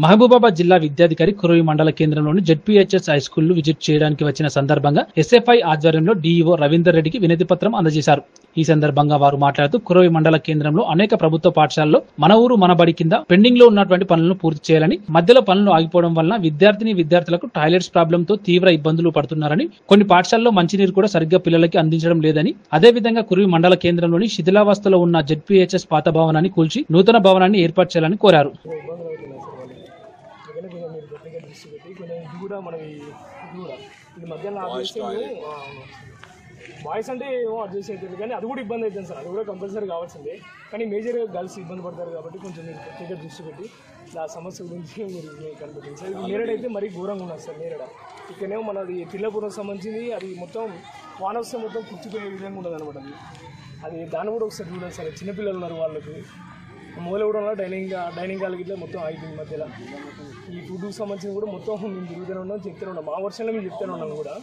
మహబూబాబాద్ జిల్లా విద్యాధికారి కురవి మండల కేంద్రంలోని జెడ్పీహెచ్ఎస్ హైస్కూల్ విజిట్ చేయడానికి వచ్చిన సందర్భంగా ఎస్ఎఫ్ఐ ఆధ్వర్యంలో డీఈఓ రవీందర్ రెడ్డికి వినతి పత్రం అందజేశారు. ఈ సందర్భంగా వారు మాట్లాడుతూ కురవి మండల కేంద్రంలో అనేక ప్రభుత్వ పాఠశాలల్లో మన ఊరు మన బడి కింద పెండింగ్ లో ఉన్నటువంటి పనులను పూర్తి చేయాలని, మధ్యలో పనులు ఆగిపోవడం వలన విద్యార్థులకు టాయిలెట్స్ ప్రాబ్లం తో తీవ్ర ఇబ్బందులు పడుతున్నారని, కొన్ని పాఠశాలలో మంచినీరు కూడా సరిగ్గా పిల్లలకి అందించడం లేదని, అదేవిధంగా కురవి మండల కేంద్రంలోని శిథిలావస్థలో ఉన్న జెడ్పీహెచ్ఎస్ పాత భవనాన్ని కూల్చి నూతన భవనాన్ని ఏర్పాటు చేయాలని కోరారు. బాయ్స్ అంటే ఏమో అడ్జస్ట్ అవుతుంది కానీ అది కూడా ఇబ్బంది అవుతుంది సార్. అది కూడా కంపల్సరీ కావాల్సిందే. కానీ మేజర్గా గర్ల్స్ ఇబ్బంది పడతారు కాబట్టి కొంచెం మీరు ప్రత్యేక దృష్టి పెట్టి ఆ సమస్య గురించి మీరు కనిపెట్టింది సార్. ఇది నేరేడు అయితే మరీ ఘోరంగా ఉన్నది సార్. నేరేడ ఇక్కడనేమో మనది పిల్లపురం సంబంధించింది. అది మొత్తం వానవస్థ మొత్తం పుచ్చిపోయే విధంగా ఉండదు అనమాట. అది దాన్ని కూడా ఒకసారి చూడండి సార్. చిన్నపిల్లలు ఉన్నారు, వాళ్ళకి మూలగూడెంలో డైనింగ్ హాల్ ఇట్లా మొత్తం అయిపోయింది. మధ్యలో ఈ ఫుడ్కి సంబంధించి కూడా మొత్తం మేము తిరుగుతూనే ఉన్నాం, చెప్తూనే ఉన్నాం. మా వర్షంలో మేము చెప్తూనే ఉన్నాం కూడా.